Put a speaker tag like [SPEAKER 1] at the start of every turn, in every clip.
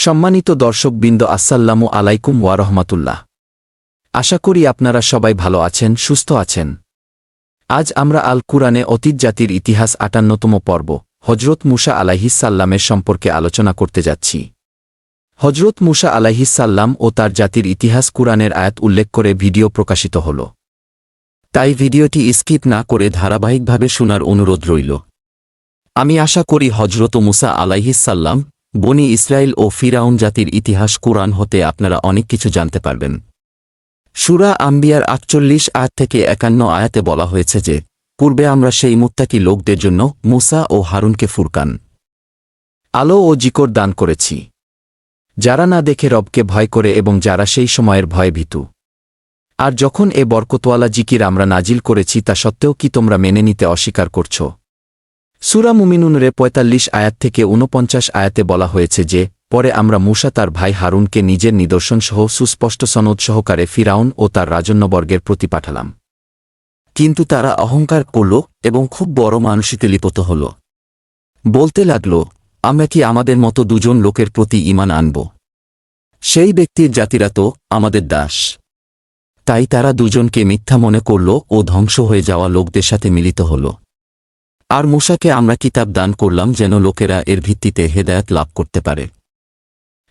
[SPEAKER 1] সম্মানিত দর্শকবৃন্দ, আসসালামু আলাইকুম ওয়া রাহমাতুল্লাহ। আশা করি আপনারা সবাই ভালো আছেন, সুস্থ আছেন। আজ আমরা আল কুরআনে অতীত জাতির ইতিহাস ৫৮তম পর্ব হজরত মুসা আলাইহিসসাল্লামের সম্পর্কে আলোচনা করতে যাচ্ছি। হজরত মুসা আলাইহিসসাল্লাম ও তার জাতির ইতিহাস কুরআনের আয়াত উল্লেখ করে ভিডিও প্রকাশিত হল। তাই ভিডিওটি স্কিপ না করে ধারাবাহিকভাবে শোনার অনুরোধ রইল। আমি আশা করি হজরত মুসা আলাইহিসসাল্লাম, বনি ইসরায়েল ও ফিরাউন জাতির ইতিহাস কুরআন হতে আপনারা অনেক কিছু জানতে পারবেন। সূরা আম্বিয়ার ৪৮ আয়াত থেকে ৫১ আয়াতে বলা হয়েছে যে, পূর্বে আমরা সেই মুত্তাকি লোকদের জন্য মুসা ও হারুনকে ফুরকান, আলো ও জিকর দান করেছি, যারা না দেখে রবকে ভয় করে এবং যারা সেই সময়ের ভয়ে ভীতু। আর যখন এ বরকতওয়ালা জিকির আমরা নাজিল করেছি তা সত্ত্বেও কি তোমরা মেনে নিতে অস্বীকার করছ? সূরা মুমিনুন-এর ৪৫ আয়াত থেকে ৪৯ আয়াতে বলা হয়েছে যে, পরে আমরা মূসা তার ভাই হারুনকে নিজের নিদর্শনসহ সুস্পষ্ট সনদ সহকারে ফিরাউন ও তার রাজন্যবর্গের প্রতি পাঠালাম। কিন্তু তারা অহংকার করল এবং খুব বড় মানসিতে লিপ্ত হল। বলতে লাগল, আমরা কি আমাদের মতো দুজন লোকের প্রতি ঈমান আনব? সেই ব্যক্তির জাতিরা তো আমাদের দাস। তাই তারা দুজনকে মিথ্যা মনে করল ও ধ্বংস হয়ে যাওয়া লোকদের সাথে মিলিত হল। আর মূসাকে আমরা কিতাব দান করলাম যেন লোকেরা এর ভিত্তিতে হেদায়েত লাভ করতে পারে।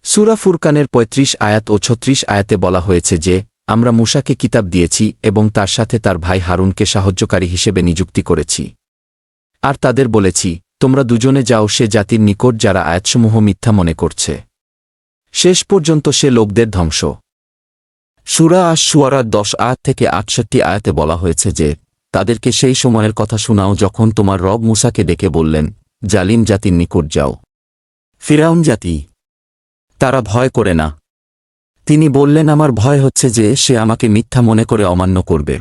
[SPEAKER 1] সূরা ফুরকানের ৩৫ আয়াত ও ৩৬ আয়াতে বলা হয়েছে যে, আমরা মূসাকে কিতাব দিয়েছি এবং তার সাথে তার ভাই হারুনকে সাহায্যকারী হিসেবে নিযুক্তি করেছি। আর তাদের বলেছি, তোমরা দুজনে যাও সে জাতির নিকট যারা আয়াতসমূহ মিথ্যা মনে করছে, শেষ পর্যন্ত সে লোকদের ধ্বংস। সূরা আশ-শুআরার ১০ আয়াত থেকে ৬৮ আয়াতে বলা হয়েছে যে, তাদেরকে সেই সময়ের কথা শোনাও যখন তোমার রব মূসাকে ডেকে বললেন, জালিম জাতির নিকট যাও। ফিরাউন জাতি, তারা ভয় করে না। তিনি বললেন, আমার ভয় হচ্ছে যে সে আমাকে মিথ্যা মনে করে অমান্য করবে।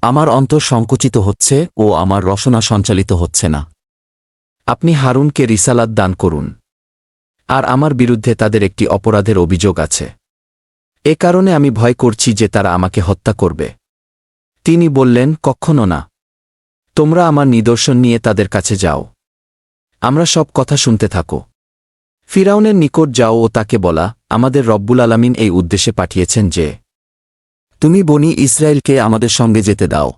[SPEAKER 1] আমার অন্তর সংকুচিত হচ্ছে ও আমার রসনা সঞ্চালিত হচ্ছে না। আপনি হারুনকে রিসালাত দান করুন। আর আমার বিরুদ্ধে তাদের একটি অপরাধের অভিযোগ আছে। এ কারণে আমি ভয় করছি যে তারা আমাকে হত্যা করবে। তিনি বললেন, কখনো না। তোমরা আমার নিদর্শন নিয়ে তাদের কাছে যাও। আমরা সব কথা শুনতে থাকো। ফিরাউনের নিকট যাও ও তাকে বলা, আমাদের রব্বুল আলামিন এই উদ্দেশ্যে পাঠিয়েছেন যে, তুমি বনি ইসরায়েলকে আমাদের সঙ্গে যেতে দাও।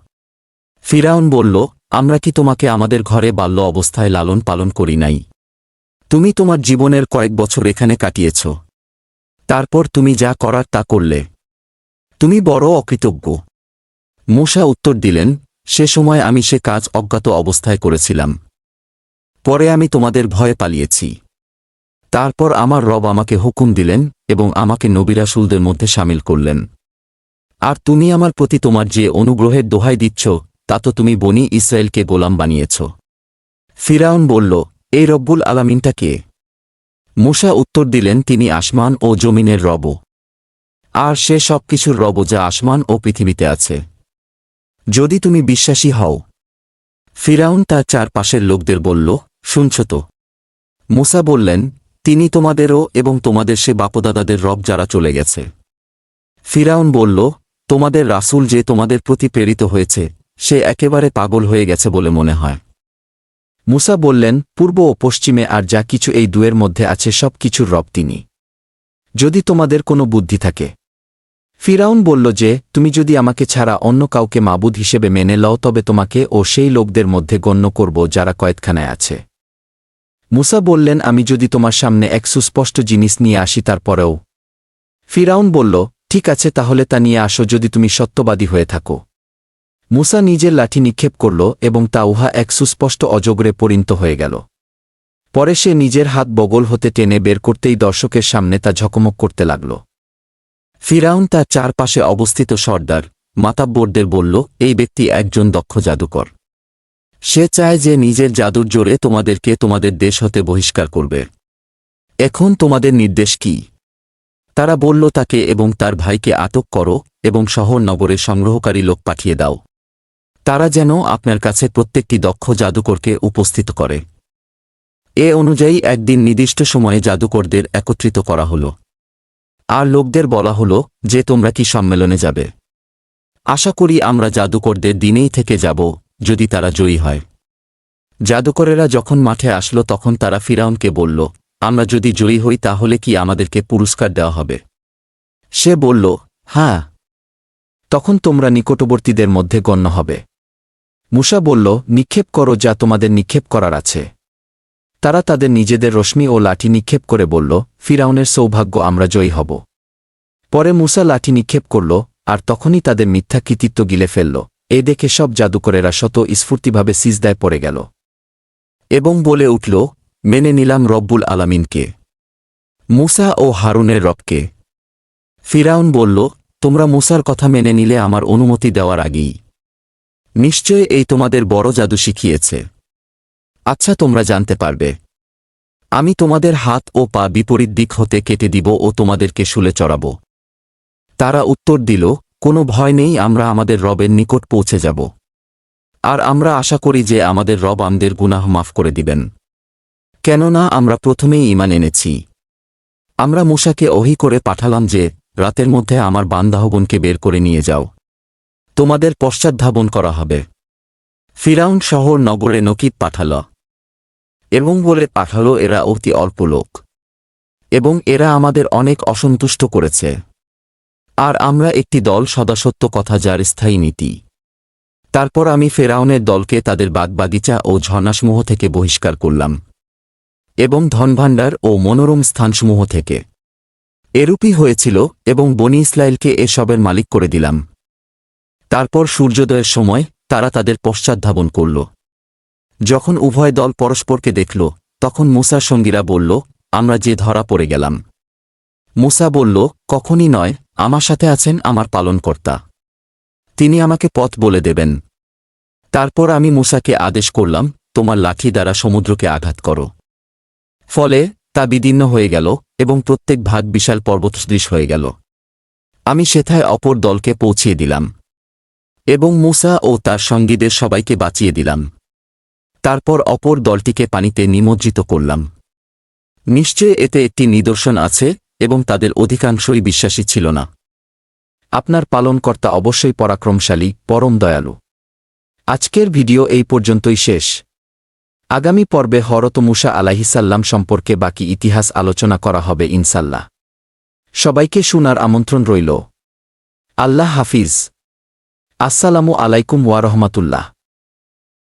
[SPEAKER 1] ফিরাউন বলল, আমরা কি তোমাকে আমাদের ঘরে বাল্য অবস্থায় লালন পালন করি নাই? তুমি তোমার জীবনের কয়েক বছর এখানে কাটিয়েছ। তারপর তুমি যা করার তা করলে। তুমি বড় অকৃতজ্ঞ। মূসা উত্তর দিলেন, সে সময় আমি সে কাজ অজ্ঞাত অবস্থায় করেছিলাম। পরে আমি তোমাদের ভয়ে পালিয়েছি। তারপর আমার রব আমাকে হুকুম দিলেন এবং আমাকে নবী রাসূলদের মধ্যে শামিল করলেন। আর তুমি আমার প্রতি তোমার যে অনুগ্রহের দোহাই দিচ্ছ তা তো তুমি বনি ইসরায়েলকে গোলাম বানিয়েছ। ফিরাউন বলল, এই রব্বুল আলামিনটা কে? মূসা উত্তর দিলেন, তিনি আসমান ও জমিনের রব। আর সে সব কিছুর রব যা আসমান ও পৃথিবীতে আছে। যদি তুমি বিশ্বাসী হও। ফিরাউন তার চারপাশের লোকদের বলল, শুনছ তো? মূসা বললেন, তিনি তোমাদেরও এবং তোমাদের সে বাপদাদাদের রব যারা চলে গেছে। ফিরাউন বলল, তোমাদের রাসূল যে তোমাদের প্রতি প্রেরিত হয়েছে সে একেবারে পাগল হয়ে গেছে বলে মনে হয়। মূসা বললেন, পূর্ব ও পশ্চিমে আর যা কিছু এই দুয়ের মধ্যে আছে সব কিছুর রব তিনি, যদি তোমাদের কোনো বুদ্ধি থাকে। ফিরাউন বলল যে, তুমি যদি আমাকে ছাড়া অন্য কাউকে মাবুদ হিসেবে মেনে লও তবে তোমাকে ও সেই লোকদের মধ্যে গণ্য করব যারা কয়েদখানায় আছে। মূসা বললেন, আমি যদি তোমার সামনে এক সুস্পষ্ট জিনিস নিয়ে আসি তারপরেও? ফিরাউন বলল, ঠিক আছে, তাহলে তা নিয়ে আসো যদি তুমি সত্যবাদী হয়ে থাকো। মূসা নিজের লাঠি নিক্ষেপ করল এবং তা উহা এক সুস্পষ্ট অজগরে পরিণত হয়ে গেল। পরে সে নিজের হাত বগল হতে টেনে বের করতেই দর্শকের সামনে তা ঝকমক করতে লাগল। ফিরাউন তার চারপাশে অবস্থিত সর্দার মাতাব্বরদের বলল, এই ব্যক্তি একজন দক্ষ জাদুকর। সে চায় যে নিজের জাদুর জোরে তোমাদেরকে তোমাদের দেশ হতে বহিষ্কার করবে। এখন তোমাদের নির্দেশ কি? তারা বলল, তাকে এবং তার ভাইকে আটক করো এবং শহর নগরে সংগ্রহকারী লোক পাঠিয়ে দাও। তারা যেন আপনার কাছে প্রত্যেকটি দক্ষ জাদুকরকে উপস্থিত করে। এ অনুযায়ী একদিন নির্দিষ্ট সময়ে জাদুকরদের একত্রিত করা হল। আর লোকদের বলা হল যে, তোমরা কি সম্মেলনে যাবে? আশা করি আমরা জাদুকরদের দিনেই থেকে যাব যদি তারা জয়ী হয়। জাদুকরেরা যখন মাঠে আসলো তখন তারা ফিরাউনকে বলল, আমরা যদি জয়ী হই তাহলে কি আমাদেরকে পুরস্কার দেওয়া হবে? সে বলল, হ্যাঁ। তখন তোমরা নিকটবর্তীদের মধ্যে গণ্য হবে। মূসা বলল, নিক্ষেপ করো যা তোমাদের নিক্ষেপ করার আছে। তারা তাদের নিজেদের রশ্মি ও লাঠি নিক্ষেপ করে বলল, ফিরাউনের সৌভাগ্য, আমরা জয়ী হব। পরে মূসা লাঠি নিক্ষেপ করল, আর তখনই তাদের মিথ্যা কৃতিত্ব গিলে ফেলল। এ দেখে সব জাদুকরেরা স্বতঃস্ফূর্তভাবে সিজদায় পড়ে গেল এবং বলে উঠল, মেনে নিলাম রব্বুল আলামিনকে, মূসা ও হারুনের রবকে। ফিরাউন বলল, তোমরা মূসার কথা মেনে নিলে আমার অনুমতি দেওয়ার আগেই নিশ্চয় এই তোমাদের বড় জাদু শিখিয়েছে। আচ্ছা, তোমরা জানতে পারবে। আমি তোমাদের হাত ও পা বিপরীত দিক হতে কেটে দিব ও তোমাদেরকে শুলে চড়াব। তারা উত্তর দিল, কোনো ভয় নেই, আমরা আমাদের রবের নিকট পৌঁছে যাব। আর আমরা আশা করি যে আমাদের রব আমাদের গুনাহ মাফ করে দিবেন, কেননা আমরা প্রথমেই ঈমান এনেছি। আমরা মূসাকে ওহী করে পাঠালাম যে, রাতের মধ্যে আমার বান্দাহগণকে বের করে নিয়ে যাও, তোমাদের পশ্চাদ্ধাবন করা হবে। ফিরাউন শহর নগরে নকিব পাঠাল এবং বলে পাঠাল, এরা অতি অল্প লোক এবং এরা আমাদের অনেক অসন্তুষ্ট করেছে, আর আমরা একটি দল সদাসত্য কথা যার স্থায়ী নীতি। তারপর আমি ফেরাউনের দলকে তাদের বাগবাগিচা ও ঝর্ণাসমূহ থেকে বহিষ্কার করলাম এবং ধনভাণ্ডার ও মনোরম স্থানসমূহ থেকে। এরূপই হয়েছিল এবং বনী ইসরায়েলকে এসবের মালিক করে দিলাম। তারপর সূর্যোদয়ের সময় তারা তাদের পশ্চাদ্ধাবন করল। যখন উভয় দল পরস্পরকে দেখল, তখন মূসার সঙ্গীরা বলল, আমরা যে ধরা পড়ে গেলাম। মূসা বলল, কখনই নয়, আমার সাথে আছেন আমার পালনকর্তা, তিনি আমাকে পথ বলে দেবেন। তারপর আমি মূসাকে আদেশ করলাম, তোমার লাঠি দ্বারা সমুদ্রকে আঘাত করো। ফলে তা বিদীর্ণ হয়ে গেল এবং প্রত্যেক ভাগ বিশাল পর্বতসদৃশ হয়ে গেল। আমি সেথায় অপর দলকে পৌঁছিয়ে দিলাম এবং মূসা ও তার সঙ্গীদের সবাইকে বাঁচিয়ে দিলাম। তারপর অপর দলটিকে পানিতে নিমজ্জিত করলাম। নিশ্চয় এতে একটি নিদর্শন আছে এবং তাদের অধিকাংশই বিশ্বাসী ছিল না। আপনার পালনকর্তা অবশ্যই পরাক্রমশালী, পরম দয়ালু। আজকের ভিডিও এই পর্যন্তই শেষ। আগামী পর্বে হযরত মূসা আলাইহিসসালাম সম্পর্কে বাকি ইতিহাস আলোচনা করা হবে ইনশাল্লাহ। সবাইকে শোনার আমন্ত্রণ রইল। আল্লাহ হাফিজ। আসসালামু আলাইকুম ওয়া রাহমাতুল্লাহ।